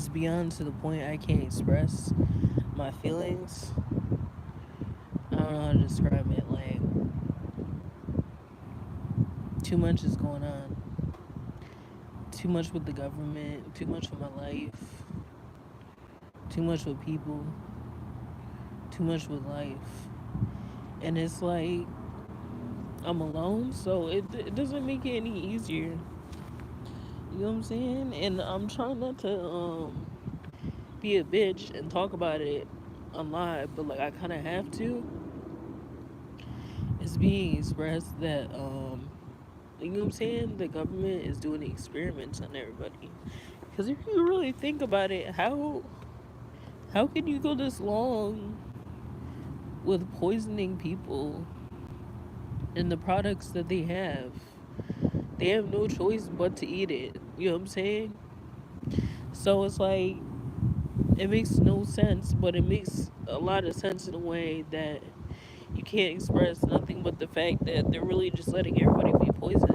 it's beyond to the point I can't express my feelings. I don't know how to describe it. Like, too much is going on. Too much with the government, too much with my life, too much with people, too much with life. And it's like, I'm alone, so it doesn't make it any easier. You know what I'm saying? And I'm trying not to be a bitch and talk about it on live, but like I kind of have to. It's being expressed that you know what I'm saying? The government is doing experiments on everybody. Because if you really think about it, how can you go this long with poisoning people and the products that they have? They have no choice but to eat it. You know what I'm saying? So it's like it makes no sense, but it makes a lot of sense in a way that you can't express nothing but the fact that they're really just letting everybody be poisoned.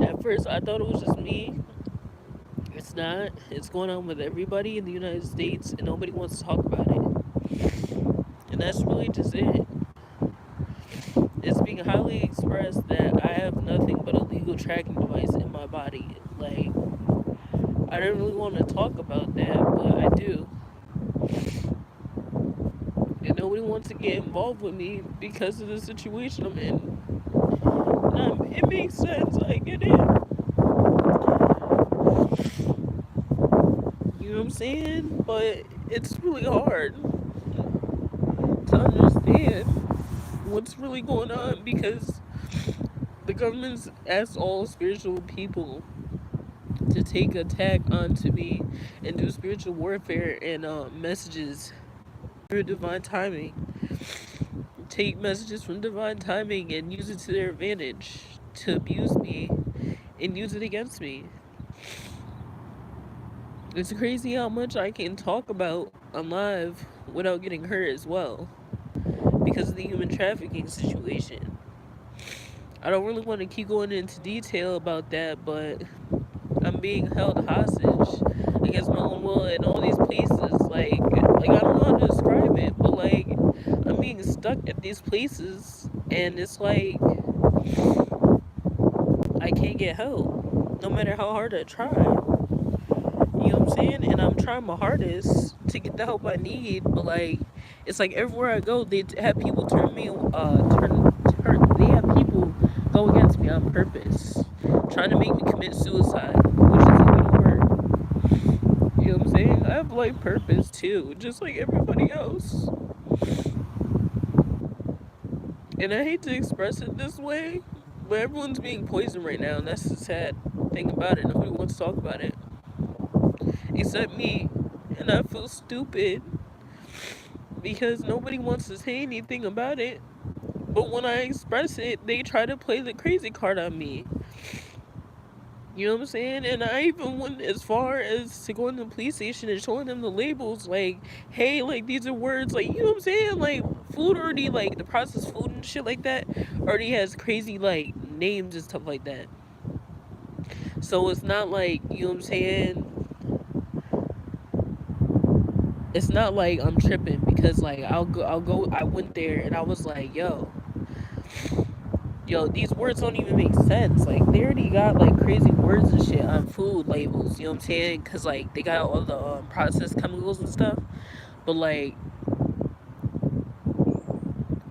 At first, I thought it was just me. It's not. It's going on with everybody in the United States, and nobody wants to talk about it. And that's really just it. It's being highly expressed that I have nothing but a legal tracking device in my body. Like, I don't really want to talk about that, but I do. And nobody wants to get involved with me because of the situation I'm in. And it makes sense. I get it. You know what I'm saying? But it's really hard to understand what's really going on because the government's asked all spiritual people to take attack onto me and do spiritual warfare and messages through divine timing. Take messages from divine timing and use it to their advantage to abuse me and use it against me. It's crazy how much I can talk about on live without getting hurt as well because of the human trafficking situation. I don't really want to keep going into detail about that, but I'm being held hostage against my own will in all these places. Like I don't know how to describe it, but like I'm being stuck at these places, and it's like I can't get help, no matter how hard I try. You know what I'm saying? And I'm trying my hardest to get the help I need, but like it's like everywhere I go, they have people they have people go against me on purpose, trying to make me commit suicide, which isn't gonna work. You know what I'm saying? I have life purpose too, just like everybody else. And I hate to express it this way, but everyone's being poisoned right now, and that's the sad thing about it. Nobody wants to talk about it except me, and I feel stupid because nobody wants to say anything about it. But when I express it, they try to play the crazy card on me. You know what I'm saying? And I even went as far as to going to the police station and showing them the labels, like, hey, like, these are words, like, you know what I'm saying? Like, food already, like, the processed food and shit like that already has crazy, like, names and stuff like that. So it's not like, you know what I'm saying? It's not like I'm tripping because, like, I went there and I was like, yo, these words don't even make sense. Like, they already got, like, crazy words and shit on food labels, you know what I'm saying? Because, like, they got all the processed chemicals and stuff. But, like,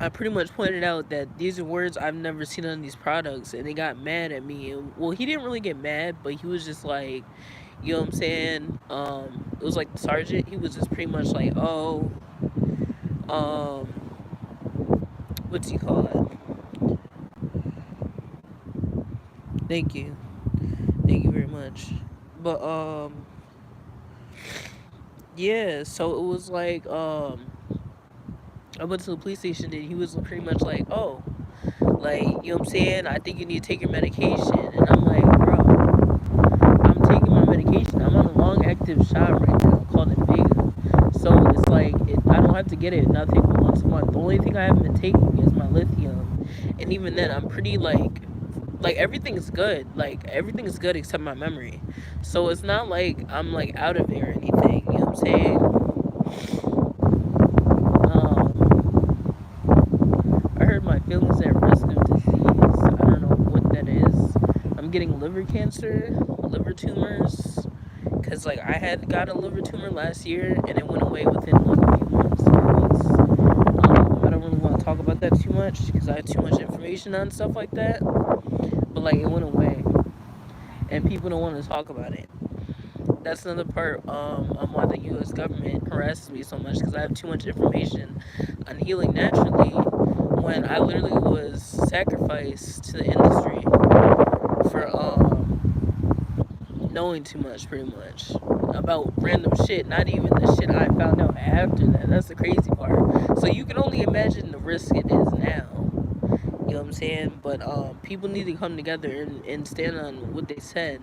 I pretty much pointed out that these are words I've never seen on these products, and they got mad at me. And, well, he didn't really get mad, but he was just like, you know what I'm saying? It was like the sergeant. He was just pretty much like, oh, um, what's he call it? Thank you. Thank you very much. But yeah, so it was like I went to the police station and he was pretty much like, oh, like, you know what I'm saying? I think you need to take your medication. And I'm like, bro, I'm taking my medication. I'm on a long active shot right now called Invega. So it's like I don't have to get it nothing once a month. The only thing I haven't been taking is my lithium. And even then I'm pretty like like everything is good. Like everything is good except my memory. So it's not like I'm like out of it or anything. You know what I'm saying? I heard my feelings at risk of disease. I don't know what that is. I'm getting liver cancer, liver tumors, because like I had got a liver tumor last year and it went away within like a few months, 3 weeks. I don't really want to talk about that too much because I have too much information on stuff like that. But like it went away, and people don't want to talk about it. That's another part on why the U.S. government harasses me so much because I have too much information on healing naturally when I literally was sacrificed to the industry for knowing too much, pretty much, about random shit. Not even the shit I found out after that. That's the crazy part. So you can only imagine the risk it is now. You know what I'm saying? But people need to come together and stand on what they said.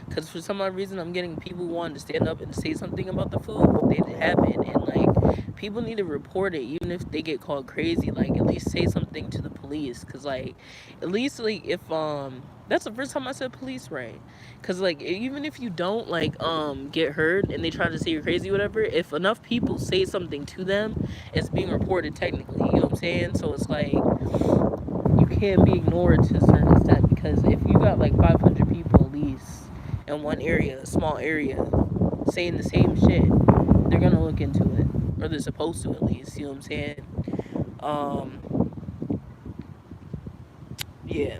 Because for some odd reason, I'm getting people wanting to stand up and say something about the food, but they haven't. And, like, people need to report it, even if they get called crazy. Like, at least say something to the police. Because, like, at least, like, if, that's the first time I said police right. Because, like, even if you don't, like, get hurt and they try to say you're crazy or whatever, if enough people say something to them, it's being reported technically. You know what I'm saying? So it's like, you can't be ignored to a certain extent because if you got like 500 people at least in one area, a small area, saying the same shit, they're gonna look into it, or they're supposed to at least. You know what I'm saying? Um, yeah,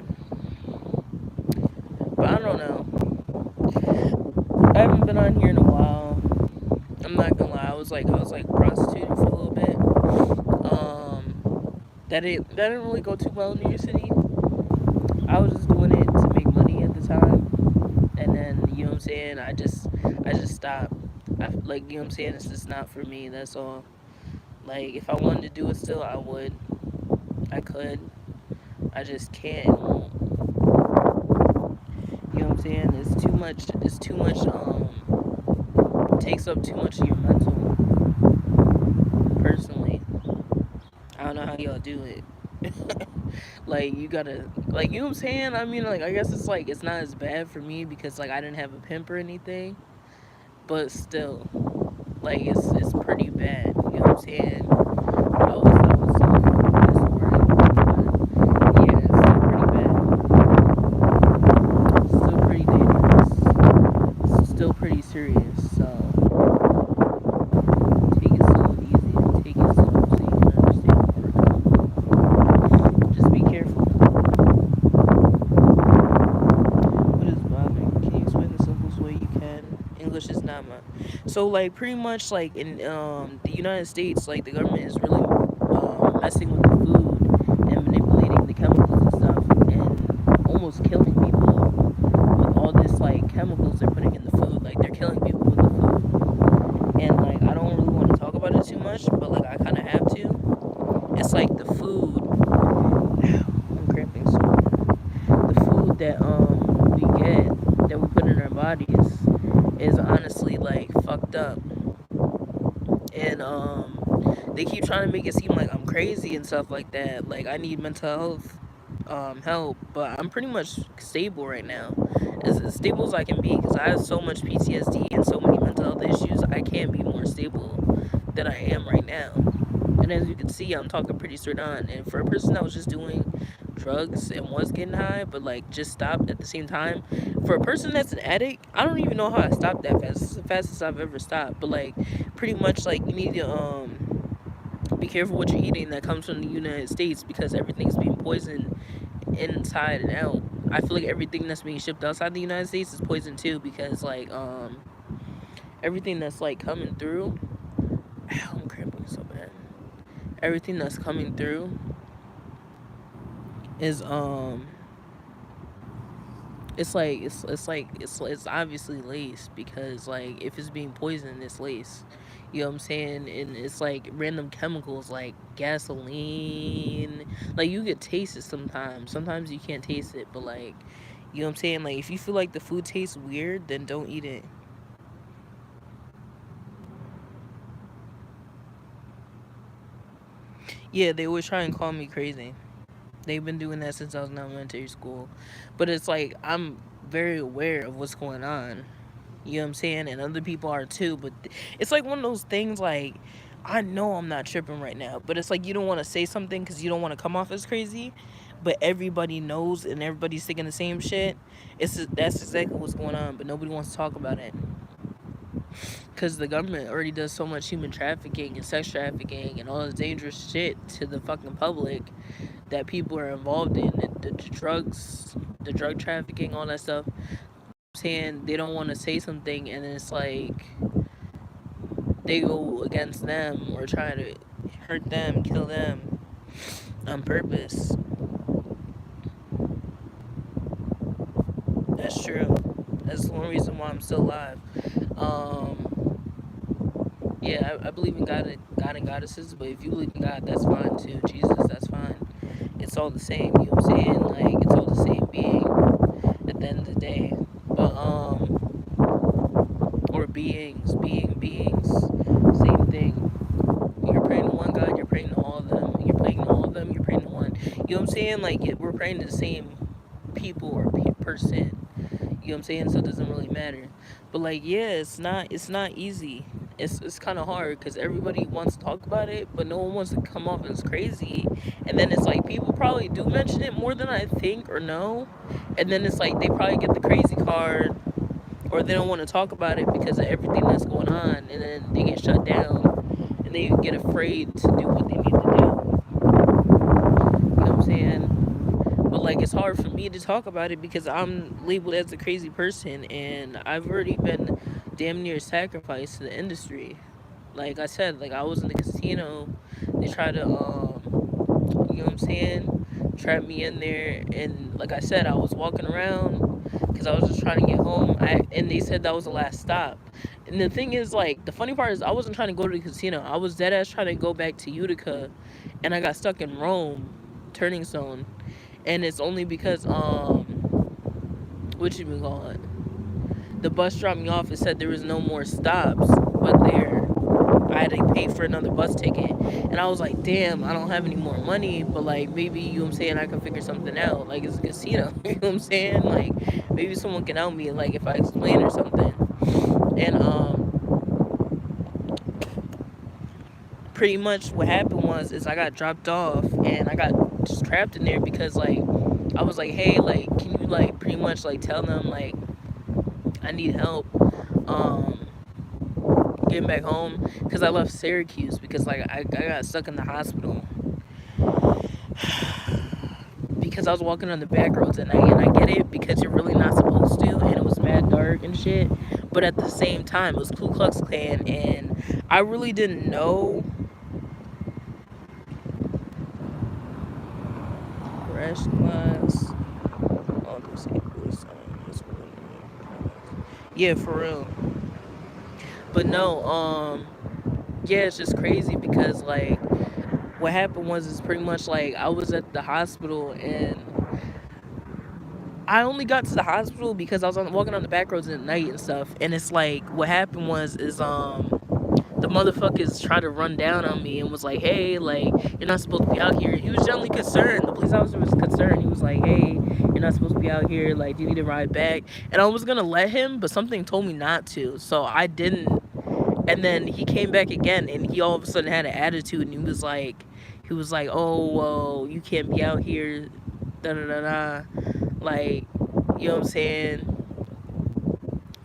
but I don't know. I haven't been on here in a while. I'm not gonna lie. I was like prostituting for a little bit. That didn't really go too well in New York City. I was just doing it to make money at the time, and then you know what I'm saying. I just stopped. Like you know what I'm saying. It's just not for me. That's all. Like if I wanted to do it still, I would. I could. I just can't and won't. You know what I'm saying? It's too much. It's too much. Takes up too much of your mental. Personally, I don't know how y'all do it. Like you gotta, like you know what I'm saying. I mean, like I guess it's like it's not as bad for me because like I didn't have a pimp or anything, but still, like it's pretty bad. You know what I'm saying? I was this word, but yeah, it's still pretty bad. It's still pretty dangerous. It's still pretty serious. So take it slow and easy and take it slow so you can understand where we're coming from. Just be careful. What is bombing? Can you explain the simplest way you can? English is not my. So like pretty much like in the United States, like the government is really messing with the food and manipulating the chemicals and stuff and almost killing people with all this like chemicals they're putting in the food. Like they're killing people with the food. And like I don't really want to talk about it too much, but like I kind of have to. It's like the food. I'm cramping so bad. The food that we get that we put in our bodies is honestly like fucked up. And they keep trying to make it seem like I'm crazy and stuff like that. Like I need mental health help, but I'm pretty much stable right now, as stable as I can be because I have so much PTSD and so many mental health issues. I can't be more stable than I am right now. And as you can see, I'm talking pretty straight on. And for a person that was just doing drugs and was getting high, but like just stopped at the same time, for a person that's an addict, I don't even know how I stopped that fast. It's the fastest I've ever stopped. But like, pretty much like you need to be careful what you're eating that comes from the United States because everything's being poisoned inside and out. I feel like everything that's being shipped outside the United States is poisoned too because like everything that's like coming through. Ow, I'm cramping so bad. Everything that's coming through is it's obviously laced because like if it's being poisoned it's laced. You know what I'm saying? And it's like random chemicals like gasoline. Like you could taste it sometimes. Sometimes you can't taste it, but like you know what I'm saying? Like if you feel like the food tastes weird, then don't eat it. Yeah, they always try and call me crazy. They've been doing that since I was in elementary school. But it's like I'm very aware of what's going on. You know what I'm saying? And other people are too. But it's like one of those things like, I know I'm not tripping right now. But it's like you don't want to say something because you don't want to come off as crazy. But everybody knows and everybody's thinking the same shit. That's exactly what's going on. But nobody wants to talk about it. Because the government already does so much human trafficking and sex trafficking and all this dangerous shit to the fucking public that people are involved in. The drugs, the drug trafficking, all that stuff. Saying they don't want to say something, and it's like they go against them or try to hurt them, kill them on purpose. That's true. That's the one reason why I'm still alive. Yeah, I believe in God and goddesses, but if you believe in God, that's fine too. Jesus, that's fine. It's all the same. You know what I'm saying? Like it's all the same being at the end of the day. But or beings, same thing. You're praying to one God, you're praying to all of them. You're praying to all of them, you're praying to one. You know what I'm saying? Like we're praying to the same people or person. You know what I'm saying? So it doesn't really matter. But like, yeah, it's not easy. It's kind of hard because everybody wants to talk about it, but no one wants to come off as crazy. And then it's like people probably do mention it more than I think or know. And then it's like they probably get the crazy card, or they don't want to talk about it because of everything that's going on, and then they get shut down, and they get afraid to do what they need to do. You know what I'm saying? But like it's hard for me to talk about it because I'm labeled as a crazy person, and I've already been damn near sacrificed to the industry. Like I said, like I was in the casino. They tried to you know what I'm saying, trap me in there, and like I said, I was walking around because I was just trying to get home. And they said that was the last stop. And the thing is, like, the funny part is, I wasn't trying to go to the casino. I was dead ass trying to go back to Utica, and I got stuck in Rome, Turning Stone, and it's only because what you been calling? The bus dropped me off and said there was no more stops, but there I had to pay for another bus ticket. And I was like, damn, I don't have any more money, but like maybe, you know what I'm saying, I can figure something out. Like it's a casino. You know what I'm saying? Like maybe someone can help me, like if I explain or something. And pretty much what happened was is I got dropped off and I got just trapped in there because like I was like, hey, like can you like pretty much like tell them like I need help um getting back home, because I left Syracuse because like I got stuck in the hospital because I was walking on the back roads at night. And I get it because you're really not supposed to, and it was mad dark and shit, but at the same time it was Ku Klux Klan, and I really didn't know. Crash glass. Oh, yeah, for real. But no, yeah, it's just crazy because like what happened was is pretty much like I was at the hospital, and I only got to the hospital because I was walking on the back roads at night and stuff. And it's like what happened was is the motherfuckers tried to run down on me and was like, hey, like you're not supposed to be out here. He was generally concerned. The police officer was concerned. He was like, hey, you're not supposed to be out here. Like, do you need to ride back? And I was gonna let him, but something told me not to, so I didn't. And then he came back again, and he all of a sudden had an attitude, and he was like, oh, well, you can't be out here, da da da da, like, you know what I'm saying?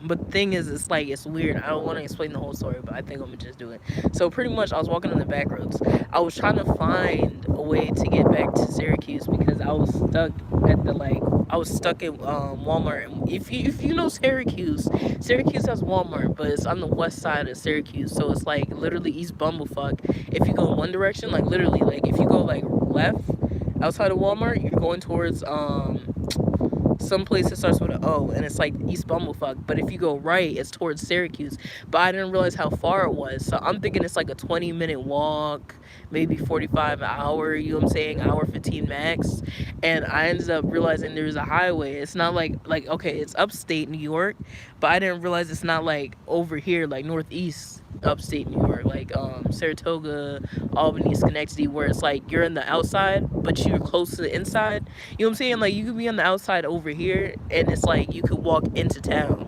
But the thing is, it's like, it's weird. I don't want to explain the whole story, but I think I'm gonna just do it. So pretty much, I was walking on the back roads. I was trying to find a way to get back to Syracuse because I was stuck at the like. I was stuck at Walmart. And if you know Syracuse, Syracuse has Walmart, but it's on the west side of Syracuse, so it's like literally East Bumblefuck. If you go in one direction, like literally, like if you go like left outside of Walmart, you're going towards some place that starts with an O, and it's like East Bumblefuck. But if you go right, it's towards Syracuse. But I didn't realize how far it was, so I'm thinking it's like a 20-minute walk, maybe 45 an hour. You know what I'm saying? Hour 15 max. And I ended up realizing there's a highway. It's not like okay, it's upstate New York, but I didn't realize it's not like over here, like northeast. upstate New York, like Saratoga, Albany, Schenectady, where it's like you're in the outside, but you're close to the inside. You know what I'm saying? Like you could be on the outside over here, and it's like you could walk into town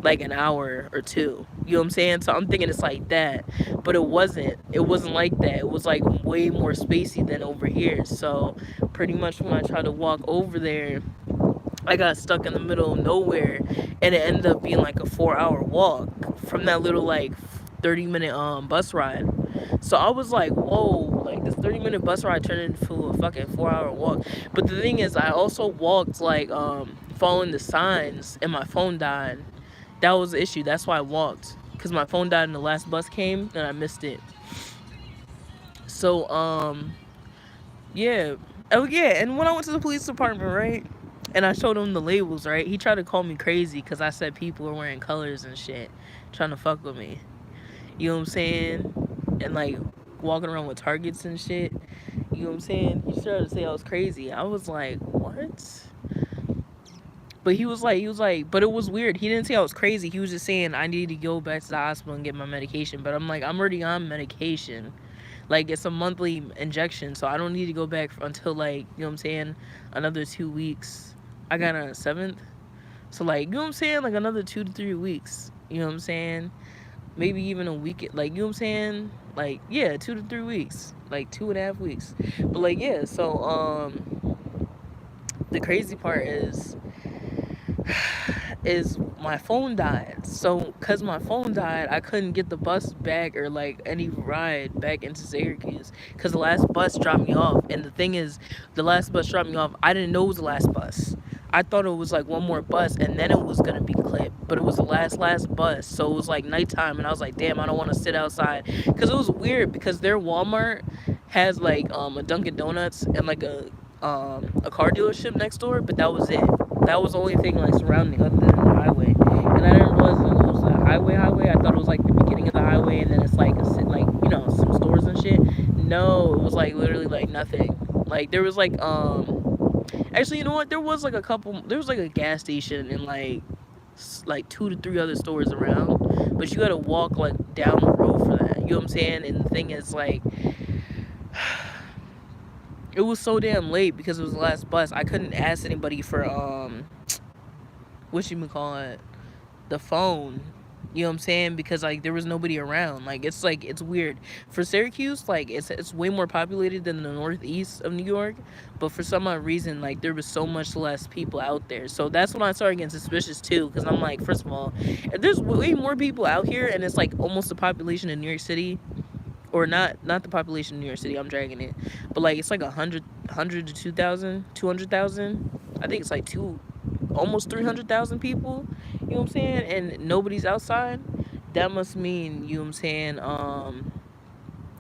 like an hour or two. You know what I'm saying? So I'm thinking it's like that, but it wasn't. It wasn't like that. It was like way more spacey than over here. So pretty much when I tried to walk over there, I got stuck in the middle of nowhere, and it ended up being like a 4-hour walk from that little like 30-minute bus ride. So I was like, whoa, like this 30-minute bus ride turned into a fucking 4-hour walk. But the thing is, I also walked like following the signs, and my phone died. That was the issue. That's why I walked, because my phone died and the last bus came and I missed it. So yeah. Oh yeah, and when I went to the police department, right, and I showed him the labels, right, he tried to call me crazy because I said people are wearing colors and shit, trying to fuck with me. You know what I'm saying? And like walking around with targets and shit. You know what I'm saying? He started to say I was crazy. I was like, what? But he was like, but it was weird. He didn't say I was crazy. He was just saying I need to go back to the hospital and get my medication. But I'm like, I'm already on medication. Like, it's a monthly injection, so I don't need to go back until, like, you know what I'm saying, another 2 weeks. I got on the 7th. So, like, you know what I'm saying? Like, another 2 to 3 weeks. You know what I'm saying? Maybe even a week. Like, you know what I'm saying? Like, yeah, 2 to 3 weeks. Like, 2.5 weeks. But, like, yeah, so, the crazy part is my phone died. So because my phone died, I couldn't get the bus back or like any ride back into Syracuse because the last bus dropped me off. And the thing is, the last bus dropped me off, I didn't know it was the last bus. I thought it was like one more bus and then it was gonna be clipped, but it was the last bus. So it was like nighttime and I was like, damn, I don't want to sit outside, because it was weird because their Walmart has like a Dunkin' Donuts and like a car dealership next door, but that was it. That was the only thing like surrounding other than the highway. And I didn't realize it was a highway. I thought it was like the beginning of the highway and then it's like like, you know, some stores and shit. No, it was like literally like nothing. Like there was like actually, you know what? There was like a gas station and like 2 to 3 other stores around, but you gotta walk like down the road for that. You know what I'm saying? And the thing is like it was so damn late because it was the last bus. I couldn't ask anybody for what you call it, the phone. You know what I'm saying? Because like there was nobody around. Like it's weird. For Syracuse, like it's way more populated than the northeast of New York, but for some odd reason, like there was so much less people out there. So that's when I started getting suspicious too, because I'm like, first of all, if there's way more people out here and it's like almost the population in New York City, or not the population of New York City, I'm dragging it, but like it's like 100 to 200,000. I think it's like almost 300,000 people. You know what I'm saying? And nobody's outside. That must mean, you know what I'm saying?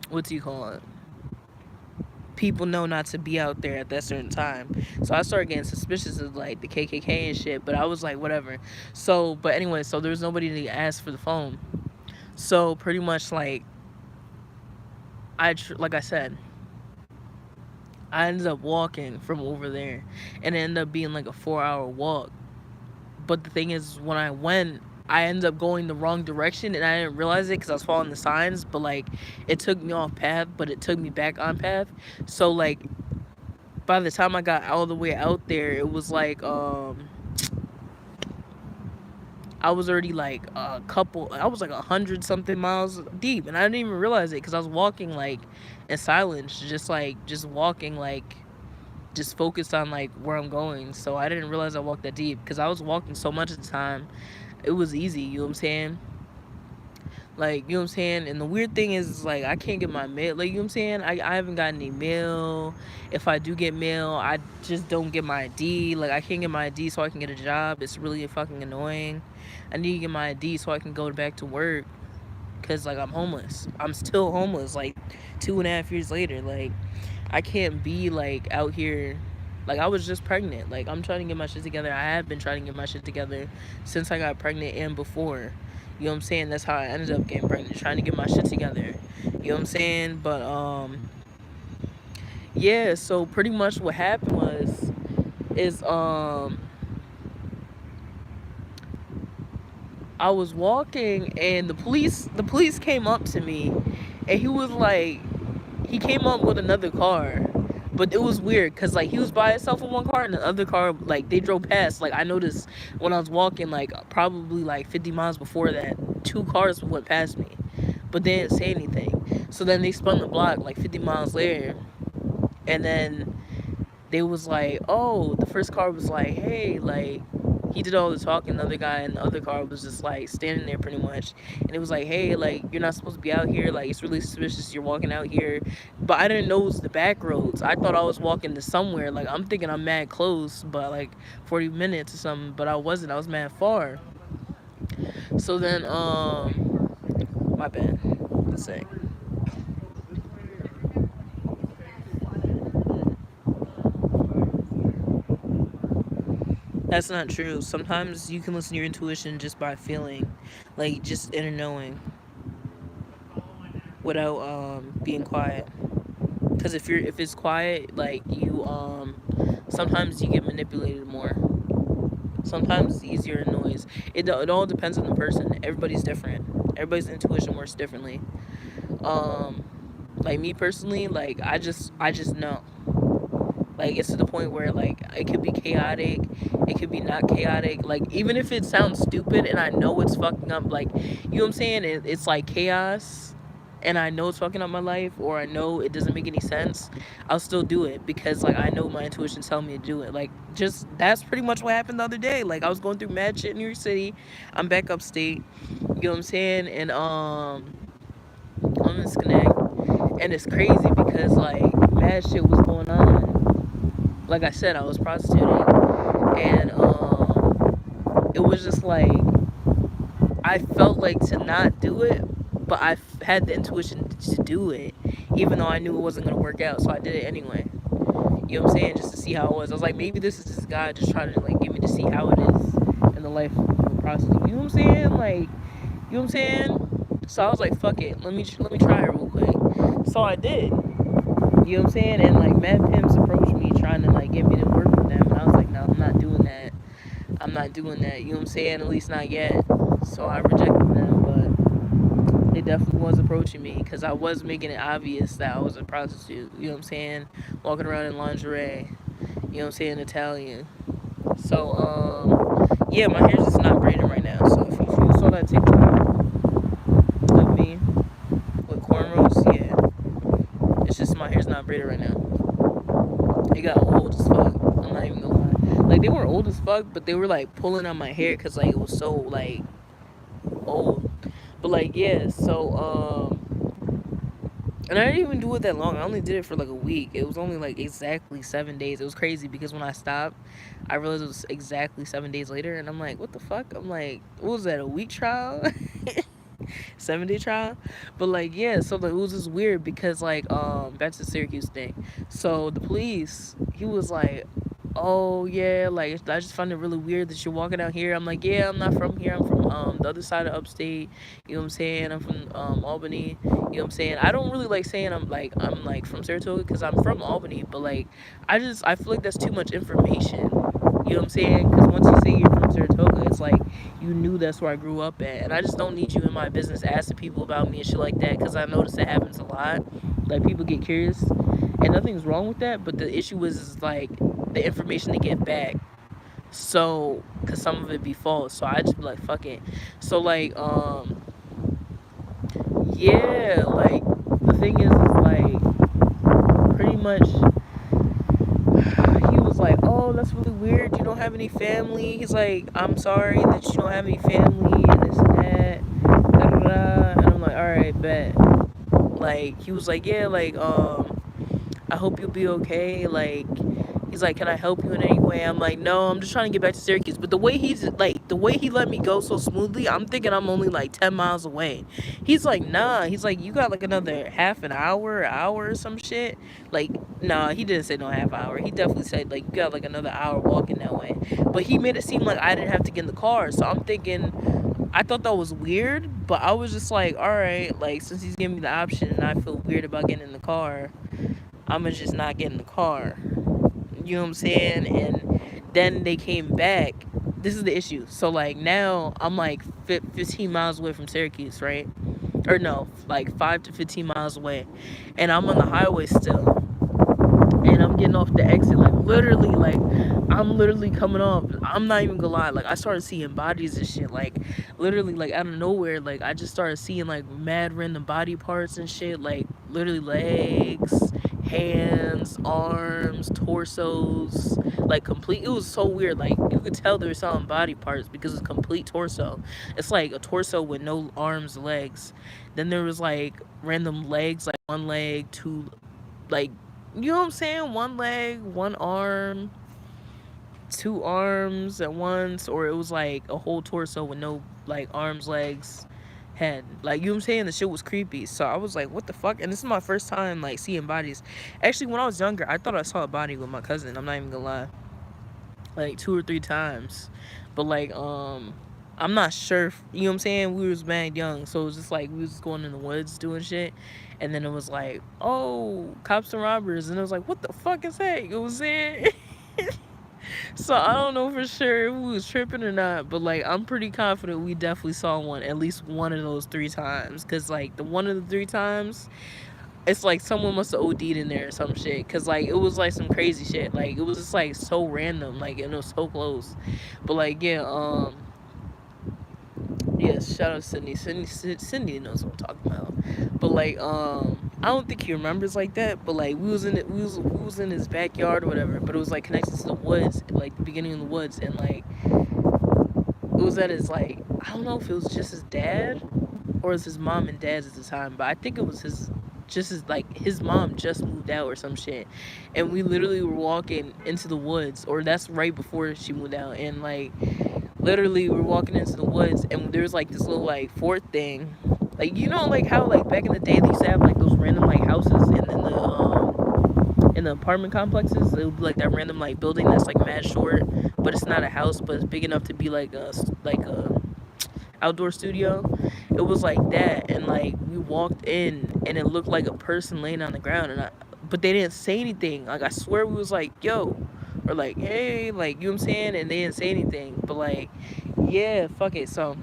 What do you call it? People know not to be out there at that certain time. So I started getting suspicious of like the KKK and shit. But I was like, whatever. So, but anyway, so there was nobody to ask for the phone. So pretty much like like I said, I ended up walking from over there, and it ended up being like a 4-hour walk. But the thing is, when I went, I ended up going the wrong direction, and I didn't realize it because I was following the signs. But like, it took me off path, but it took me back on path. So like, by the time I got all the way out there, it was like I was already like I was like 100 something miles deep, and I didn't even realize it because I was walking like in silence, just walking like just focused on like where I'm going. So I didn't realize I walked that deep because I was walking so much at the time. It was easy, you know what I'm saying? Like, you know what I'm saying? And the weird thing is like I can't get my mail. Like, you know what I'm saying? I haven't gotten any mail. If I do get mail, I just don't get my ID. Like, I can't get my ID so I can get a job. It's really fucking annoying. I need to get my ID so I can go back to work, because like I'm homeless. I'm still homeless like 2.5 years later. Like, I can't be like out here. Like, I was just pregnant. Like, I'm trying to get my shit together. I have been trying to get my shit together since I got pregnant and before. You know what I'm saying? That's how I ended up getting pregnant, trying to get my shit together. You know what I'm saying? But yeah, so pretty much what happened is I was walking and the police came up to me, and he was like, he came up with another car. But it was weird because like he was by himself in one car and the other car, like they drove past. Like I noticed when I was walking, like probably like 50 miles before that, two cars went past me, but they didn't say anything. So then they spun the block like 50 miles later, and then they was like, oh, the first car was like, hey, like, he did all the talking, the other guy in the other car was just like standing there pretty much, and it was like, hey, like, you're not supposed to be out here, like, it's really suspicious you're walking out here. But I didn't know it was the back roads. I thought I was walking to somewhere, like, I'm thinking I'm mad close, but like 40 minutes or something, but I wasn't. I was mad far. So then my bad, let's say. That's not true. Sometimes you can listen to your intuition just by feeling, like just inner knowing, without being quiet. Because if it's quiet, like you sometimes you get manipulated more. Sometimes it's easier in noise. It all depends on the person. Everybody's different. Everybody's intuition works differently. Um, like me personally, like I just know. Like it's to the point where like it could be chaotic, it could be not chaotic. Like even if it sounds stupid and I know it's fucking up, like you know what I'm saying? It's like chaos, and I know it's fucking up my life, or I know it doesn't make any sense. I'll still do it because like I know my intuition telling me to do it. Like just that's pretty much what happened the other day. Like I was going through mad shit in New York City. I'm back upstate. You know what I'm saying? And I'm in Connect, and it's crazy because like mad shit was going on. Like I said, I was prostituting, and it was just like I felt like to not do it, but had the intuition to do it, even though I knew it wasn't gonna work out. So I did it anyway. You know what I'm saying? Just to see how it was. I was like, maybe this is just God just trying to like get me to see how it is in the life of a prostitute. You know what I'm saying? Like, you know what I'm saying? So I was like, fuck it. Let me try it real quick. So I did. You know what I'm saying? And like mad pimps approached me trying to like get me to work with them, and I was like, no, I'm not doing that. I'm not doing that. You know what I'm saying? At least not yet. So I rejected them, but they definitely was approaching me because I was making it obvious that I was a prostitute. You know what I'm saying? Walking around in lingerie. You know what I'm saying? Italian. So yeah, my hair's just not braided right now. So if you saw that TikTok of me with cornrows, yeah, it's just my hair's not braided right now. It got old as fuck. I'm not even gonna lie. Like they were old as fuck, but they were like pulling on my hair because like it was so like old. But like yeah, so and I didn't even do it that long. I only did it for like a week. It was only like exactly 7 days. It was crazy because when I stopped, I realized it was exactly 7 days later, and I'm like, what the fuck? I'm like, what was that? A week trial? 7 day trial. But like yeah, so like, it was just weird because like back to the Syracuse thing. So the police, he was like, oh yeah, like I just find it really weird that you're walking out here. I'm like, yeah, I'm not from here. I'm from the other side of upstate. You know what I'm saying? I'm from Albany. You know what I'm saying? I don't really like saying I'm like from Saratoga because I'm from Albany, but like I feel like that's too much information. You know what I'm saying? Because once you say you're from Saratoga, it's like you knew that's where I grew up at, and I just don't need you in my business asking people about me and shit like that because I notice that happens a lot. Like people get curious, and nothing's wrong with that, but the issue is like the information they get back. So, cause some of it be false, so I just be like, fuck it. So like, yeah, like the thing is like pretty much he was like, oh, that's really weird. You don't have any family. He's like, I'm sorry that you don't have any family and this and that. Da, da, da. And I'm like, all right, bet. Like he was like, yeah, like I hope you'll be okay. Like, he's like, can I help you in any way? I'm like, no, I'm just trying to get back to Syracuse. But the way he let me go so smoothly, I'm thinking I'm only like 10 miles away. He's like, nah. He's like, you got like another half an hour or some shit. Like, nah, he didn't say no half hour. He definitely said, like, you got like another hour walking that way. But he made it seem like I didn't have to get in the car. So I'm thinking, I thought that was weird. But I was just like, all right, like, since he's giving me the option and I feel weird about getting in the car, I'ma just not get in the car. You know what I'm saying? And then they came back this is the issue. So like now I'm like 15 miles away from Syracuse, right? Or no, like 5 to 15 miles away, and I'm on the highway still, and I'm getting off the exit, like literally, like I'm literally coming off. I'm not even gonna lie, like I started seeing bodies and shit, like literally, like out of nowhere, like I just started seeing like mad random body parts and shit, like literally legs, hands, arms, torsos, like complete. It was so weird, like you could tell they were selling body parts because it's complete torso. It's like a torso with no arms, legs. Then there was like random legs, like one leg, two, like, you know what I'm saying? One leg, one arm, two arms at once, or it was like a whole torso with no like arms, legs, head. Like, you know what I'm saying? The shit was creepy. So I was like, what the fuck? And this is my first time like seeing bodies. Actually, when I was younger, I thought I saw a body with my cousin. I'm not even gonna lie. Like 2 or 3 times. But like I'm not sure you know what I'm saying, we was mad young, so it was just like we was going in the woods doing shit, and then it was like, oh, cops and robbers, and it was like, what the fuck is that, you know what I'm saying? So I don't know for sure if we was tripping or not, but like I'm pretty confident we definitely saw one at least one of those 3 times, because like the one of the 3 times, it's like someone must have OD'd in there or some shit, because like it was like some crazy shit, like it was just like so random, like, and it was so close. But like, yeah, yes, shout out to Cindy. Cindy knows what I'm talking about. But like, I don't think he remembers like that. But like, we was in his backyard or whatever. But it was like connected to the woods, like the beginning of the woods, and like it was at his, like, I don't know if it was just his dad or it was his mom and dad's at the time. But I think it was his mom just moved out or some shit, and we literally were walking into the woods, or that's right before she moved out, and like literally we're walking into the woods, and there's like this little like fort thing, like, you know, like how like back in the day they used to have like those random like houses in the apartment complexes. It would be like that random like building that's like mad short, but it's not a house, but it's big enough to be like a outdoor studio. It was like that, and like we walked in and it looked like a person laying on the ground, but they didn't say anything. Like, I swear we was like, yo, or like, hey, like, you know what I'm saying, and they didn't say anything. But like, yeah, fuck it. So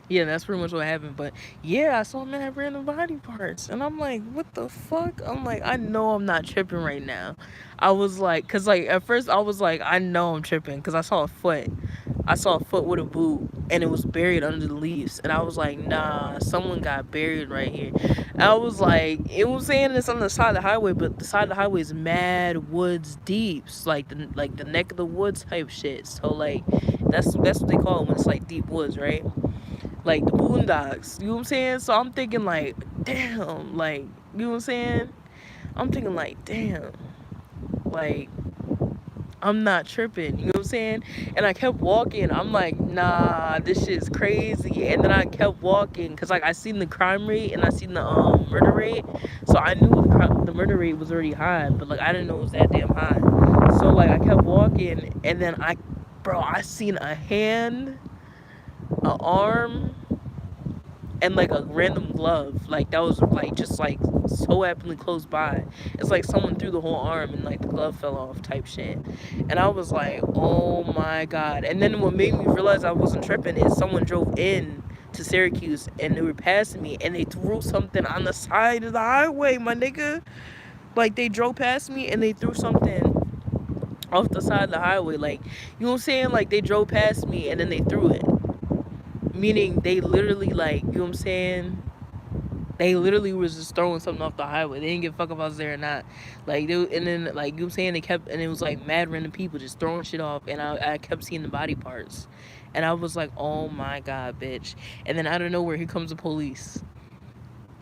yeah, that's pretty much what happened. But yeah, I saw mad random body parts, and I'm like, what the fuck? I'm like, I know I'm not tripping right now. I was like, cause like at first I was like, I know I'm tripping, cause I saw a foot. I saw a foot with a boot, and it was buried under the leaves, and I was like, nah, someone got buried right here. I was like, it was saying it's on the side of the highway, but the side of the highway is mad woods deep, like the neck of the woods type shit. So like, that's what they call it when it's like deep woods, right? Like the boondocks, you know what I'm saying? So I'm thinking like, damn, like, you know what I'm saying? I'm thinking like, damn, like, I'm not tripping, you know what I'm saying? And I kept walking. I'm like, nah, this shit's crazy. And then I kept walking, because like I seen the crime rate and I seen the murder rate. So I knew the murder rate was already high, but like I didn't know it was that damn high. So like I kept walking, and then I seen a hand, an arm, and like a random glove, like that was like just like so happily close by. It's like someone threw the whole arm and like the glove fell off type shit. And I was like, oh my god. And then what made me realize I wasn't tripping is someone drove in to Syracuse, and they were passing me, and they threw something on the side of the highway, my nigga. Like, they drove past me and they threw something off the side of the highway, like, you know what I'm saying? Like, they drove past me and then they threw it, meaning they literally, like, you know what I'm saying, they literally was just throwing something off the highway. They didn't give a fuck if I was there or not. Like, and then, like, you know what I'm saying, they kept, and it was like mad random people just throwing shit off, and I kept seeing the body parts, and I was like, oh my god, bitch. And then out of nowhere, here comes the police.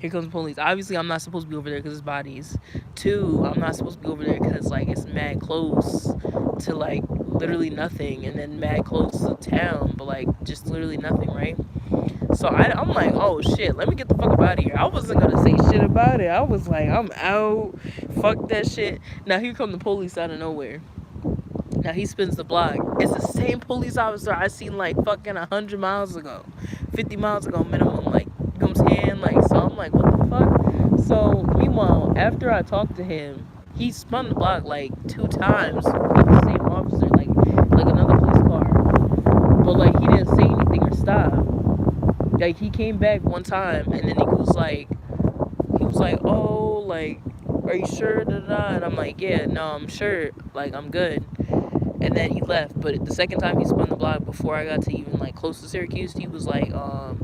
Obviously, I'm not supposed to be over there because it's bodies. 2, I'm not supposed to be over there because, like, it's mad close to, like, literally nothing. And then mad close to town, but, like, just literally nothing, right? So I'm like, oh, shit, let me get the fuck up out of here. I wasn't going to say shit about it. I was like, I'm out. Fuck that shit. Now, here come the police out of nowhere. Now, he spins the block. It's the same police officer I seen, like, fucking 100 miles ago. 50 miles ago minimum, like, you know what I'm saying? Like, so I'm like, what the fuck? So, meanwhile, after I talked to him, he spun the block, like, 2 times with the same officer, like another police car. Like, he came back one time, and then he was like, oh, like, are you sure? Da, da, da. And I'm like, yeah, no, I'm sure. Like, I'm good. And then he left. But the second time he spun the block, before I got to even like close to Syracuse, he was like, oh,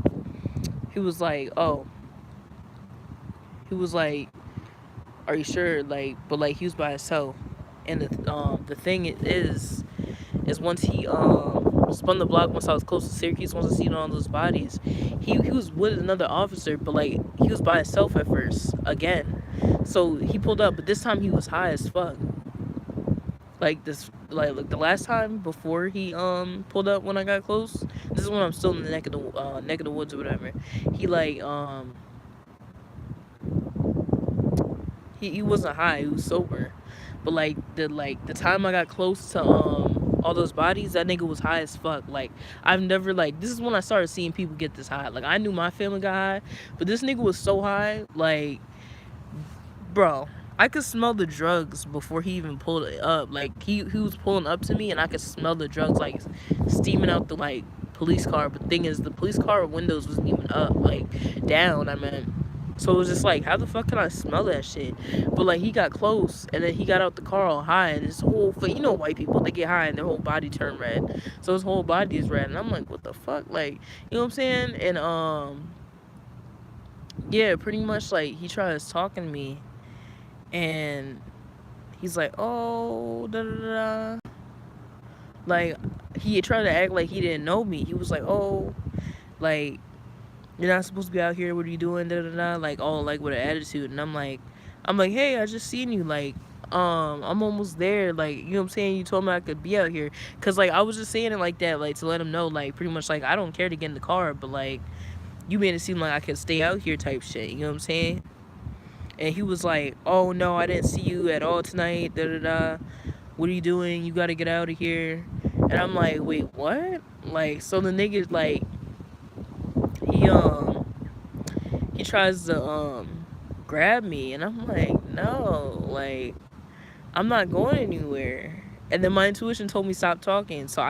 he was like, are you sure? Like, but like he was by himself. And the thing is once he spun the block, once I was close to Syracuse, once I seen all those bodies, he was with another officer, but like he was by himself at first again. So he pulled up, but this time he was high as fuck. Like this, like the last time before he pulled up when I got close. This is when I'm still in the neck of the woods or whatever. He like he wasn't high, he was sober. But like the time I got close to all those bodies, that nigga was high as fuck. Like, I've never, like, this is when I started seeing people get this high. Like, I knew my family got high, but this nigga was so high, like, bro, I could smell the drugs before he even pulled it up. Like, he was pulling up to me, and I could smell the drugs, like, steaming out the, like, police car. But the thing is, the police car windows wasn't even up, like, down, I meant. So it was just like, how the fuck can I smell that shit? But like, he got close, and then he got out the car all high, and his whole face, you know, white people, they get high and their whole body turn red. So his whole body is red, and I'm like, what the fuck? Like, you know what I'm saying? And yeah, pretty much, like, he tries talking to me, and he's like, oh, da da da. Like, he tried to act like he didn't know me. He was like, oh, like, you're not supposed to be out here, what are you doing, da da da, like, all like with an attitude. And I'm like, hey, I just seen you, like, I'm almost there, like, you know what I'm saying, you told me I could be out here, because like I was just saying it like that, like, to let him know, like, pretty much, like, I don't care to get in the car, but like, you made it seem like I could stay out here type shit, you know what I'm saying? And he was like, oh no, I didn't see you at all tonight, da da da, what are you doing, you gotta get out of here. And I'm like, wait, what? Like, so the nigga, like, he tries to grab me, and I'm like, no, like, I'm not going anywhere. And then my intuition told me stop talking, so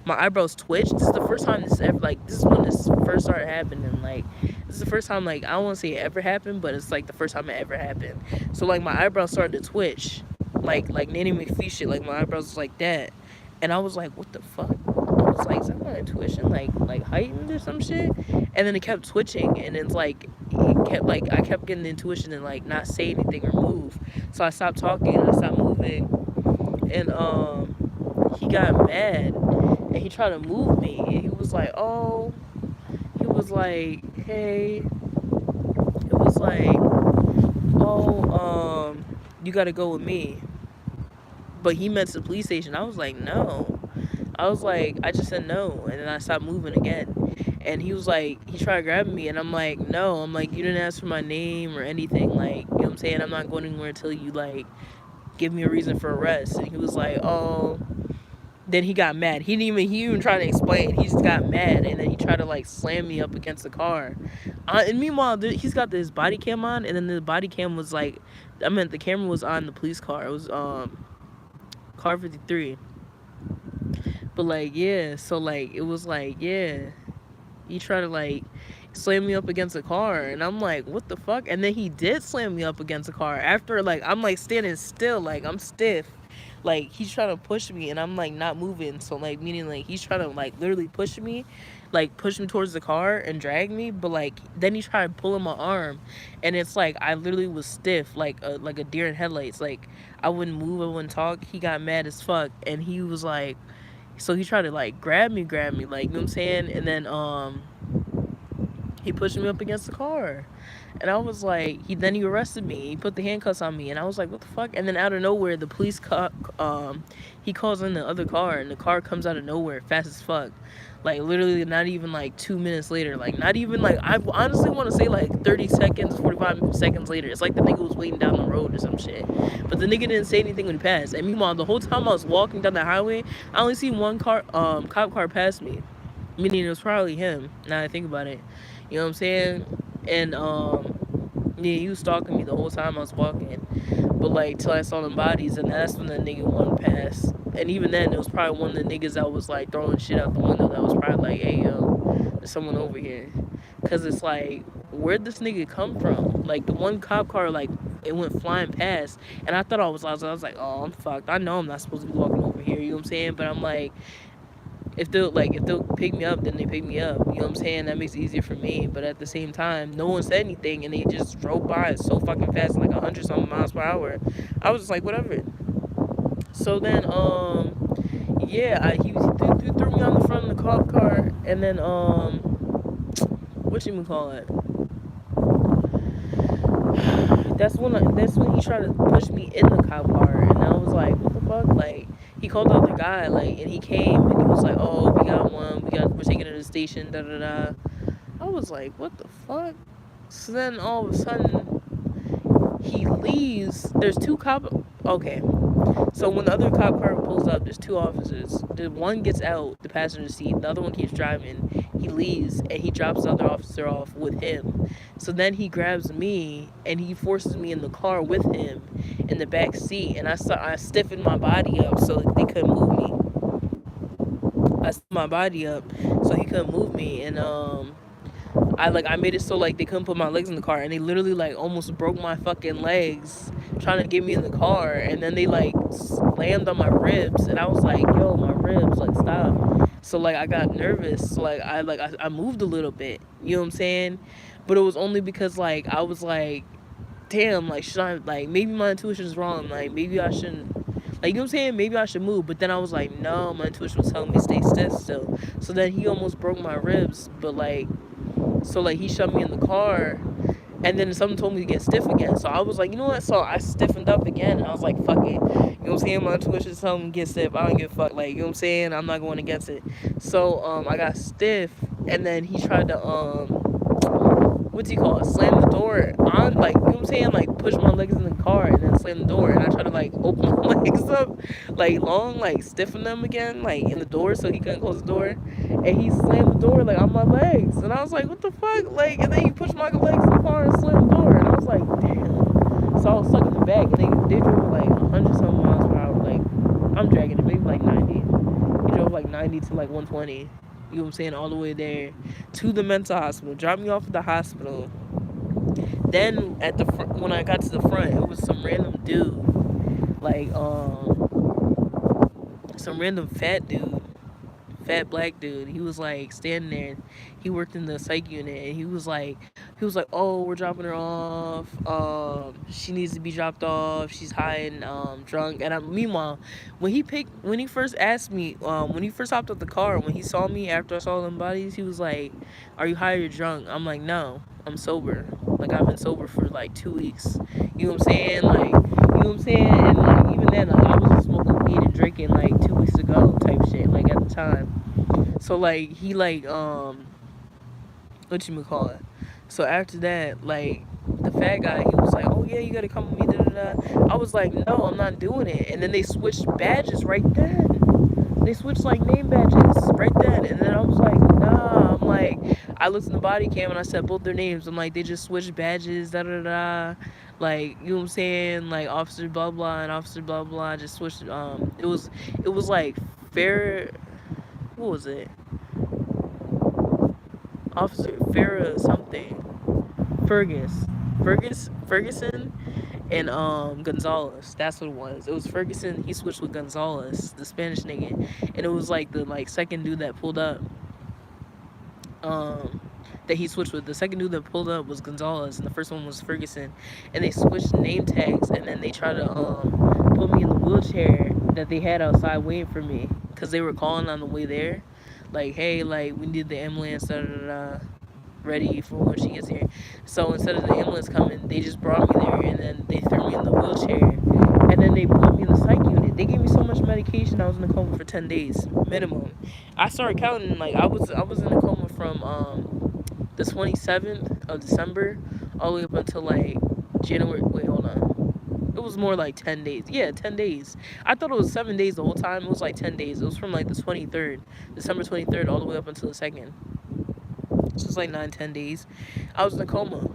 my eyebrows twitched. This is the first time this ever, like, this is when this first started happening. Like, this is the first time, like, I don't want to say it ever happened, but it's like the first time it ever happened. So like, my eyebrows started to twitch, like Nanny McPhee shit. Like, my eyebrows was like that, and I was like, what the fuck? I was like, is that my intuition like heightened or some shit? And then it kept twitching, and it's like, it kept, like, I kept getting the intuition to like not say anything or move. So I stopped talking and I stopped moving, and he got mad, and he tried to move me, and he was like, oh, he was like, hey, it was like, oh, you gotta go with me. But he meant the police station. I was like, no. I was like, I just said no, and then I stopped moving again. And he was like, he tried grabbing me, and I'm like, no. I'm like, you didn't ask for my name or anything, like, you know what I'm saying? I'm not going anywhere until you, like, give me a reason for arrest. And he was like, oh. Then he got mad. He even tried to explain. He just got mad, and then he tried to like slam me up against the car. And meanwhile, he's got this body cam on, and then the body cam was like, I meant the camera was on the police car. It was car 53. But like, yeah, so like, it was like, yeah, he tried to like slam me up against a car, and I'm like, what the fuck? And then he did slam me up against a car after, like, I'm like standing still, like, I'm stiff, like, he's trying to push me, and I'm like not moving. So like, meaning like he's trying to like literally push me towards the car and drag me, but like then he tried pulling my arm, and it's like I literally was stiff, like a deer in headlights. Like, I wouldn't move, I wouldn't talk. He got mad as fuck, and he was like, so he tried to like grab me, like, you know what I'm saying? And then he pushed me up against the car, and I was like, then he arrested me. He put the handcuffs on me, and I was like, what the fuck? And then out of nowhere, the police he calls in the other car, and the car comes out of nowhere fast as fuck. Like, literally not even like 2 minutes later, like not even like, I honestly want to say like 30 seconds, 45 seconds later. It's like the nigga was waiting down the road or some shit, but the nigga didn't say anything when he passed. And meanwhile, the whole time I was walking down the highway, I only seen one car, cop car pass me, meaning it was probably him, now I think about it, you know what I'm saying? And yeah, he was stalking me the whole time I was walking, but like till I saw the bodies, and that's when the nigga won past. And even then, it was probably one of the niggas that was like throwing shit out the window that was probably like, hey yo, there's someone over here. Because it's like, where'd this nigga come from? Like, the one cop car, like, it went flying past. And I thought I was like, oh, I'm fucked. I know I'm not supposed to be walking over here. You know what I'm saying? But I'm like, if they'll pick me up, then they pick me up. You know what I'm saying? That makes it easier for me. But at the same time, no one said anything, and they just drove by so fucking fast, like 100 something miles per hour. I was just like, whatever. So then, yeah, he threw me on the front of the cop car, and then what you call it? That's when he tried to push me in the cop car, and I was like, what the fuck? Like, he called out the guy, like, and he came, and he was like, oh, we got one, we're taking it to the station, da da da. I was like, what the fuck? So then all of a sudden he leaves. There's two cop. Okay, so when the other cop car pulls up, there's two officers. The one gets out the passenger seat, the other one keeps driving. He leaves and he drops the other officer off with him. So then he grabs me and he forces me in the car with him in the back seat, and I stiffened my body up so they couldn't move me. I stiffened my body up so he couldn't move me, and I made it so like they couldn't put my legs in the car, and they literally like almost broke my fucking legs trying to get me in the car, and then they like slammed on my ribs, and I was like, yo, my ribs, like, stop. So like I got nervous, so like I moved a little bit, you know what I'm saying? But it was only because like I was like, damn, like, should I, like, maybe my intuition is wrong, like maybe I shouldn't, like, you know what I'm saying, maybe I should move. But then I was like, no, my intuition was telling me to stay stiff still. So then he almost broke my ribs, but like, so like he shoved me in the car, and then something told me to get stiff again. So I was like, you know what? So I stiffened up again, and I was like, fuck it. You know what I'm saying? My intuition telling me to get stiff. I don't give a fuck. Like, you know what I'm saying? I'm not going against it. So I got stiff, and then he tried to what's he called? Slam the door on, like, you know what I'm saying? Like, push my legs in the car and then slam the door. And I tried to like open my legs up, like long, like stiffen them again, like in the door so he couldn't close the door. And he slammed the door like on my legs. And I was like, what the fuck? Like, and then he pushed my legs in the car and slammed the door. And I was like, damn. So I was stuck in the back, and they drove like 100 something miles per hour. Like, I'm dragging it, maybe like 90. He drove like 90 to like 120. You know what I'm saying? All the way there to the mental hospital. Dropped me off at the hospital. Then at the when I got to the front, it was some random dude, like some random fat black dude. He was like standing there. He worked in the psych unit, and he was like, oh, we're dropping her off. She needs to be dropped off. She's high and drunk. And meanwhile, when he first asked me, when he first hopped out the car, when he saw me after I saw them bodies, he was like, "Are you high or drunk?" I'm like, "No, I'm sober. Like, I've been sober for like 2 weeks." You know what I'm saying? Like, you know what I'm saying? And like, even then, like, I wasn't smoking weed and drinking like 2 weeks ago type shit. Like, at the time. So like he like what you call it? So after that, like, the fat guy, he was like, "Oh yeah, you gotta come with me." Da, da, da. I was like, "No, I'm not doing it." And then they switched badges right then. They switched like name badges right then, and then I was like, "Nah." I'm like, I looked in the body cam and I said both their names. I'm like, they just switched badges, da da da. Like, you know what I'm saying? Like, officer blah blah and officer blah blah just switched. It was like fair. What was it? Officer Farrah something. Ferguson and Gonzalez. That's what it was. It was Ferguson. He switched with Gonzalez, the Spanish nigga, and it was like the like second dude that pulled up. That he switched with. The second dude that pulled up was Gonzalez, and the first one was Ferguson. And they switched name tags, and then they tried to put me in the wheelchair that they had outside waiting for me, because they were calling on the way there, like, "Hey, like, we need the ambulance, da da da, ready for when she gets here." So instead of the ambulance coming, they just brought me there, and then they threw me in the wheelchair, and then they put me in the psych unit. They gave me so much medication, I was in a coma for 10 days minimum. I started counting, like, I was in a coma from the 27th of December all the way up until like January. Wait, hold on. It was more like 10 days. Yeah, 10 days. I thought it was 7 days the whole time. It was like 10 days. It was from like the 23rd, December 23rd, all the way up until the 2nd. So it's like 9-10 days. I was in a coma.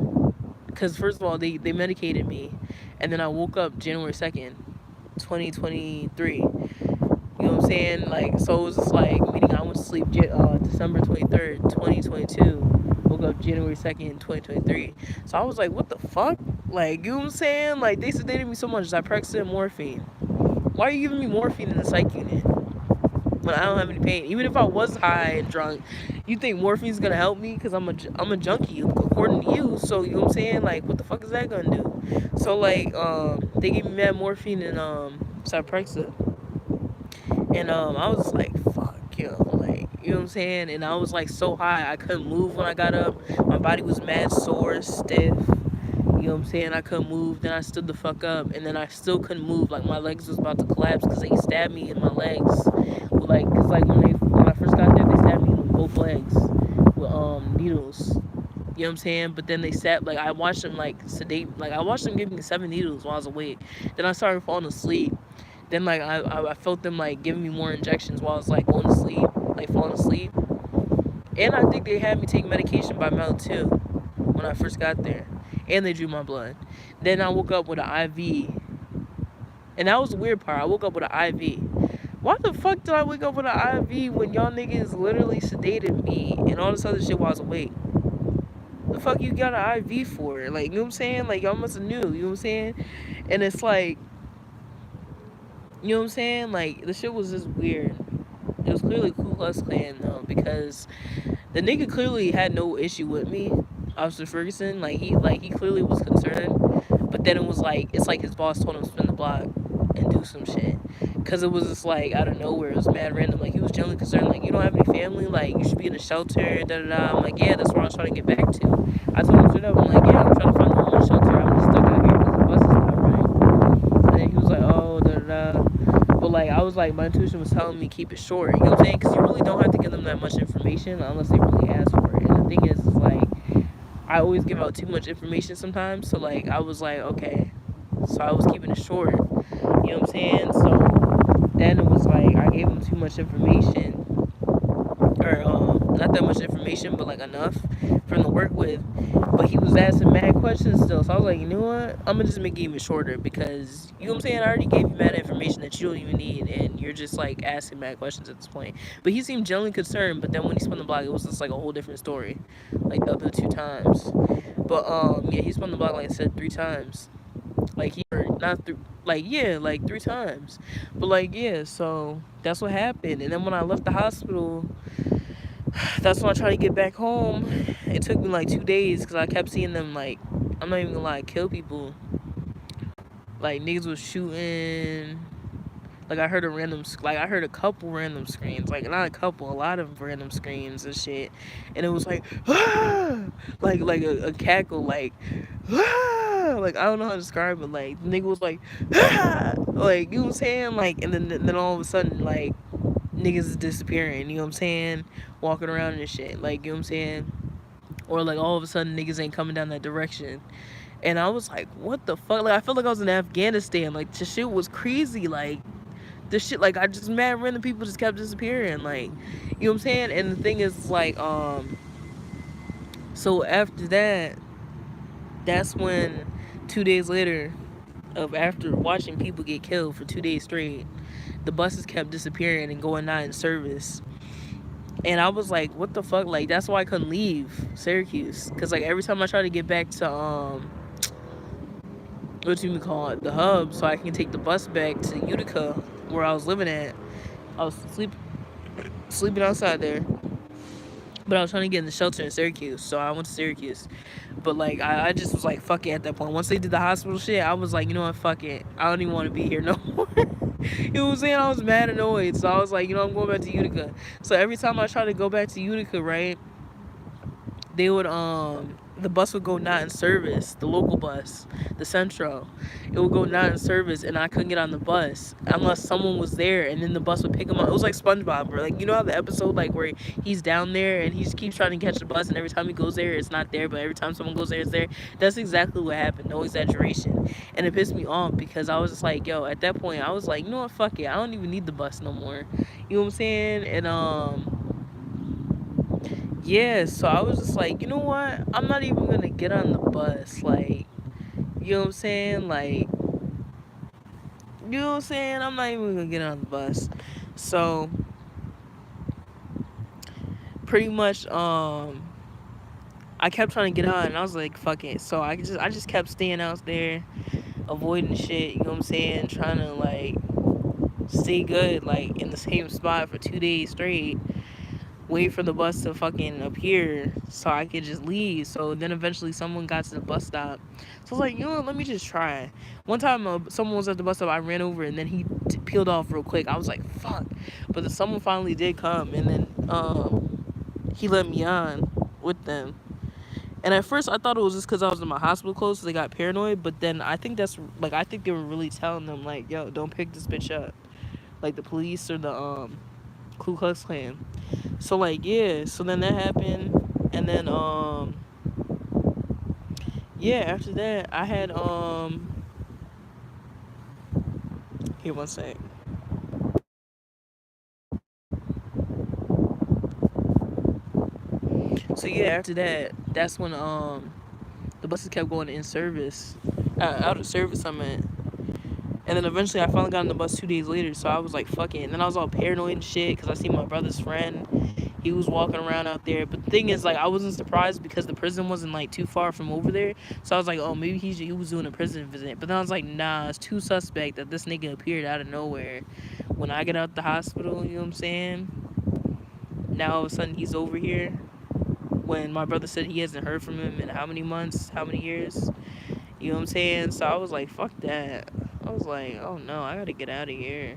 Because first of all, they medicated me. And then I woke up January 2nd, 2023. You know what I'm saying? Like, so it was just like, meaning I went to sleep December 23rd, 2022. woke up January 2nd, 2023. So I was like, what the fuck? Like, you know what I'm saying? Like, they sedated me so much. Zyprexa and morphine. Why are you giving me morphine in the psych unit when I don't have any pain? Even if I was high and drunk, you think morphine's gonna help me? Because I'm a junkie, according to you. So, you know what I'm saying? Like, what the fuck is that gonna do? So, like, they gave me mad morphine and, Zyprexa. And, I was like, fuck, yo. Like, you know what I'm saying? And I was, like, so high. I couldn't move when I got up. My body was mad sore, stiff. You know what I'm saying? I couldn't move. Then I stood the fuck up, and then I still couldn't move. Like, my legs was about to collapse because they stabbed me in my legs. With, like, cause like when I first got there, they stabbed me in both legs with needles. You know what I'm saying? But then they sat, like, I watched them, like, sedate, like, I watched them give me 7 needles while I was awake. Then I started falling asleep. Then, like, I felt them, like, giving me more injections while I was, like, going to sleep, like, falling asleep. And I think they had me take medication by mouth, too, when I first got there. And they drew my blood. Then I woke up with an IV. And that was the weird part. I woke up with an IV. Why the fuck did I wake up with an IV when y'all niggas literally sedated me and all this other shit while I was awake? The fuck you got an IV for? Like, you know what I'm saying? Like, y'all must have knew, you know what I'm saying? And it's like, you know what I'm saying? Like, the shit was just weird. It was clearly Ku Klux Klan, though, because the nigga clearly had no issue with me, Officer Ferguson. Like, he clearly was concerned. But then it was like, it's like his boss told him to spin the block and do some shit. Because it was just like, out of nowhere, it was mad random. Like, he was generally concerned, like, you don't have any family? Like, you should be in a shelter, da-da-da. I'm like, yeah, that's where I was trying to get back to. I told him straight up, I'm like, yeah, I'm trying to find a homeless shelter. I'm just stuck out here because the bus is not right. And then he was like, oh, da-da-da. But, like, I was like, my intuition was telling me keep it short. You know what I'm saying? Because you really don't have to give them that much information unless they really ask for it. And the thing is like, I always give out too much information sometimes. So, like, I was like, okay. So I was keeping it short. You know what I'm saying? So then it was like, I gave him too much information. Or, not that much information, but, like, enough for him to work with. But he was asking mad questions still. So I was like, you know what? I'm going to just make it even shorter because, you know what I'm saying? I already gave you mad information that you don't even need. And you're just, like, asking mad questions at this point. But he seemed genuinely concerned. But then when he spun the block, it was just, like, a whole different story. Like, the other 2 times. But, yeah, he spun the block, like I said, 3 times. Like, he, not through, like, yeah, like 3 times. But, like, yeah, so that's what happened. And then when I left the hospital, that's when I tried to get back home. It took me like 2 days because I kept seeing them, like, I'm not even gonna lie, kill people. Like, niggas was shooting. Like, I heard a couple random screams. Like, not a couple, a lot of random screams and shit. And it was like, ah! like a cackle, like, ah! Like, I don't know how to describe it. Like, the nigga was like, ah! Like, you know what I'm saying? Like, and then all of a sudden, like, niggas is disappearing, you know what I'm saying? Walking around and shit, like, you know what I'm saying? Or, like, all of a sudden, niggas ain't coming down that direction. And I was like, what the fuck? Like, I felt like I was in Afghanistan. Like, the shit was crazy. Like, the shit, like, I just mad random people just kept disappearing. Like, you know what I'm saying? And the thing is, like, so after that, that's when 2 days later, after watching people get killed for 2 days straight, the buses kept disappearing and going not in service. And I was like, what the fuck? Like, that's why I couldn't leave Syracuse. Because, like, every time I try to get back to, what you call it, the hub, so I can take the bus back to Utica, where I was living at, I was sleeping outside there. But I was trying to get in the shelter in Syracuse, so I went to Syracuse. But, like, I just was like, fuck it at that point. Once they did the hospital shit, I was like, you know what, fuck it. I don't even want to be here no more. You know what I'm saying? I was mad annoyed. So I was like, you know, I'm going back to Utica. So every time I try to go back to Utica, right, they would, the bus would go not in service, the local bus, the Centro. It would go not in service, and I couldn't get on the bus unless someone was there, and then the bus would pick him up. It was like SpongeBob, bro. Like, you know how the episode, like, where he's down there, and he just keeps trying to catch the bus, and every time he goes there, it's not there, but every time someone goes there, it's there? That's exactly what happened, no exaggeration. And it pissed me off, because I was just like, yo, at that point, I was like, you know what, fuck it, I don't even need the bus no more. You know what I'm saying? And, yeah, so I was just like, you know what? I'm not even gonna get on the bus. Like, you know what I'm saying? Like, you know what I'm saying? I'm not even gonna get on the bus. So, pretty much, I kept trying to get on, and I was like, fuck it. So I just kept staying out there, avoiding shit. You know what I'm saying? Trying to like stay good, like in the same spot for 2 days straight. Wait for the bus to fucking appear so I could just leave. So then eventually someone got to the bus stop. So I was like, you know what, let me just try. One time someone was at the bus stop, I ran over and then he peeled off real quick. I was like, fuck. But then someone finally did come and then he let me on with them. And at first I thought it was just because I was in my hospital clothes, so they got paranoid. But then I think that's like, I think they were really telling them like, yo, don't pick this bitch up. Like the police or the Ku Klux Klan. So like yeah, so then that happened, and then yeah, after that I had here one sec. So yeah, after that, that's when the buses kept going in service, out of service. I meant. And then eventually I finally got on the bus 2 days later, so I was like, fuck it. And then I was all paranoid and shit because I see my brother's friend. He was walking around out there. But the thing is, like, I wasn't surprised because the prison wasn't, like, too far from over there. So I was like, oh, maybe he was doing a prison visit. But then I was like, nah, it's too suspect that this nigga appeared out of nowhere. When I get out the hospital, you know what I'm saying? Now all of a sudden he's over here. When my brother said he hasn't heard from him in how many months, how many years? You know what I'm saying? So I was like, fuck that. I was like, oh no, I gotta get out of here.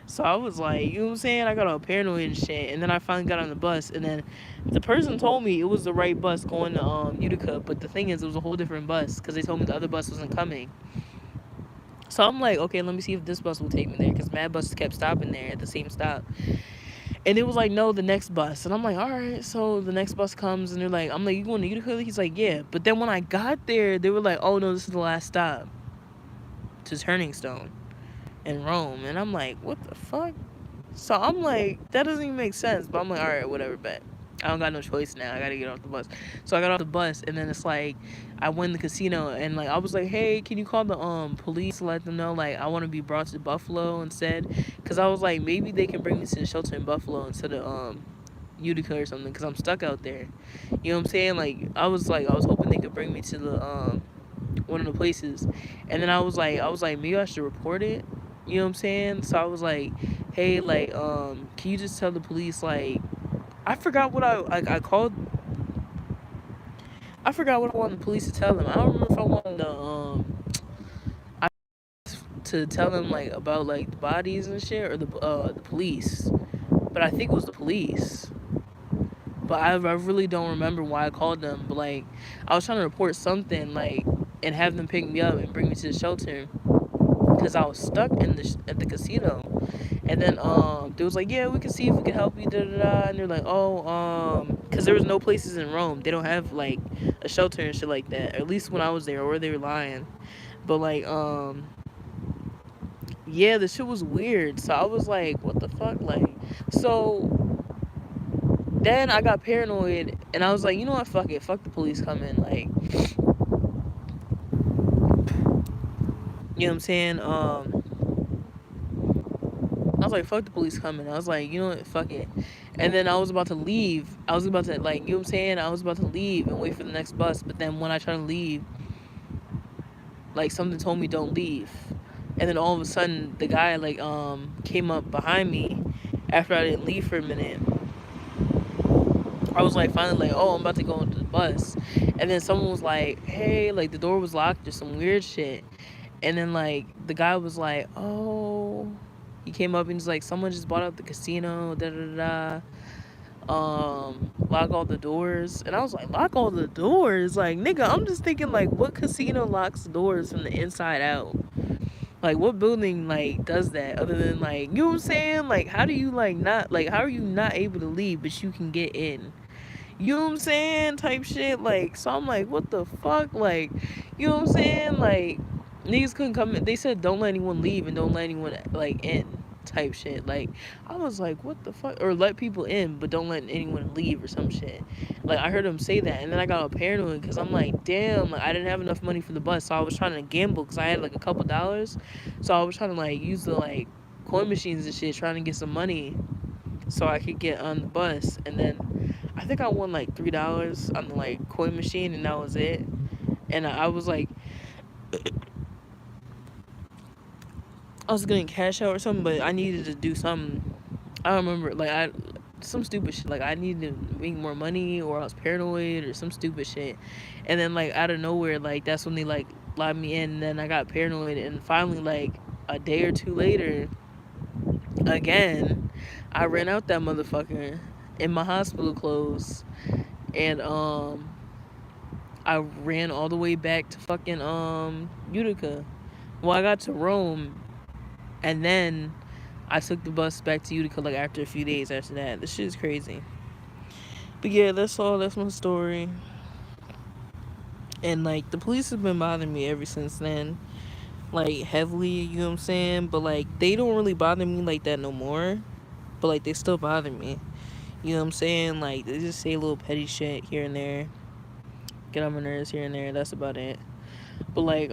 So I was like, you know what I'm saying? I got all paranoid and shit. And then I finally got on the bus. And then the person told me it was the right bus going to Utica. But the thing is, it was a whole different bus because they told me the other bus wasn't coming. So I'm like, okay, let me see if this bus will take me there. Because mad buses kept stopping there at the same stop. And it was like, no, the next bus. And I'm like, all right. So the next bus comes and they're like, I'm like, you going to Utica? He's like, yeah. But then when I got there, they were like, oh, no, this is the last stop to Turning Stone in Rome. And I'm like, what the fuck? So I'm like, that doesn't even make sense. But I'm like, all right, whatever, bet. I don't got no choice now. I got to get off the bus. So I got off the bus, and then it's like, I went in the casino, and like, I was like, hey, can you call the police to let them know, like, I want to be brought to Buffalo instead? Because I was like, maybe they can bring me to the shelter in Buffalo instead of Utica or something, because I'm stuck out there. You know what I'm saying? Like, I was hoping they could bring me to the one of the places. And then I was like, maybe I should report it. You know what I'm saying? So I was like, hey, like, can you just tell the police, like, I forgot what I called. I forgot what I wanted the police to tell them. I don't remember if I wanted to tell them like about like the bodies and shit or the police. But I think it was the police. But I really don't remember why I called them. But like, I was trying to report something like and have them pick me up and bring me to the shelter because I was stuck at the casino. And then they was like, yeah, we can see if we can help you, da da da. And they're like, oh, because there was no places in Rome. They don't have like a shelter and shit like that. Or at least when I was there, or they were lying. But like, yeah, the shit was weird. So I was like, what the fuck, like, so then I got paranoid and I was like, you know what, fuck it, fuck the police coming, like, you know what I'm saying? I was like, fuck the police coming. I was like, you know what, fuck it. And then I was about to leave. I was about to, like, you know what I'm saying? I was about to leave and wait for the next bus. But then when I tried to leave, like, something told me don't leave. And then all of a sudden, the guy, like, came up behind me after I didn't leave for a minute. I was, like, finally, like, oh, I'm about to go into the bus. And then someone was like, hey, like, the door was locked or some weird shit. And then, like, the guy was like, oh... He came up and he's like, someone just bought out the casino, da da da. Lock all the doors. And I was like, lock all the doors? Like, nigga, I'm just thinking, like, what casino locks the doors from the inside out? Like, what building, like, does that? Other than, like, you know what I'm saying? Like, how do you, like, not, like, how are you not able to leave, but you can get in? You know what I'm saying? Type shit. Like, so I'm like, what the fuck? Like, you know what I'm saying? Like, niggas couldn't come in. They said don't let anyone leave and don't let anyone, like, in. Type shit. Like, I was like, what the fuck? Or let people in, but don't let anyone leave or some shit. Like, I heard him say that. And then I got all paranoid because I'm like, damn, like, I didn't have enough money for the bus. So I was trying to gamble because I had, like, a couple dollars. So I was trying to, like, use the, like, coin machines and shit, trying to get some money so I could get on the bus. And then I think I won like $3 on the like coin machine, and that was it. And I was like, I was getting cash out or something, but I needed to do something. I don't remember, like some stupid shit. Like I needed to make more money, or I was paranoid, or some stupid shit. And then like out of nowhere, like that's when they like locked me in. And then I got paranoid, and finally like a day or two later, again, I ran out that motherfucker in my hospital clothes, and I ran all the way back to fucking Utica. Well, I got to Rome, and then I took the bus back to Utica like after a few days after that. This shit is crazy. But yeah, that's all. That's my story. And like the police have been bothering me ever since then. Like heavily, you know what I'm saying? But like they don't really bother me like that no more. But like they still bother me. You know what I'm saying? Like they just say a little petty shit here and there. Get on my nerves here and there. That's about it. But like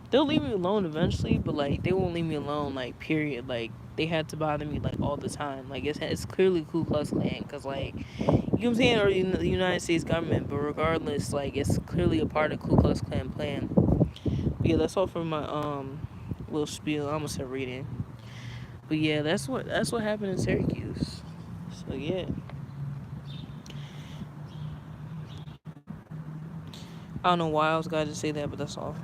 they'll leave me alone eventually, but like they won't leave me alone, like period. Like they had to bother me like all the time. Like it's clearly Ku Klux Klan, cause like you know what I'm saying, or the United States government. But regardless, like it's clearly a part of Ku Klux Klan plan. But yeah, that's all for my little spiel. I almost said reading. But yeah, that's what happened in Syracuse. So yeah. I don't know why I was glad to say that, but that's all.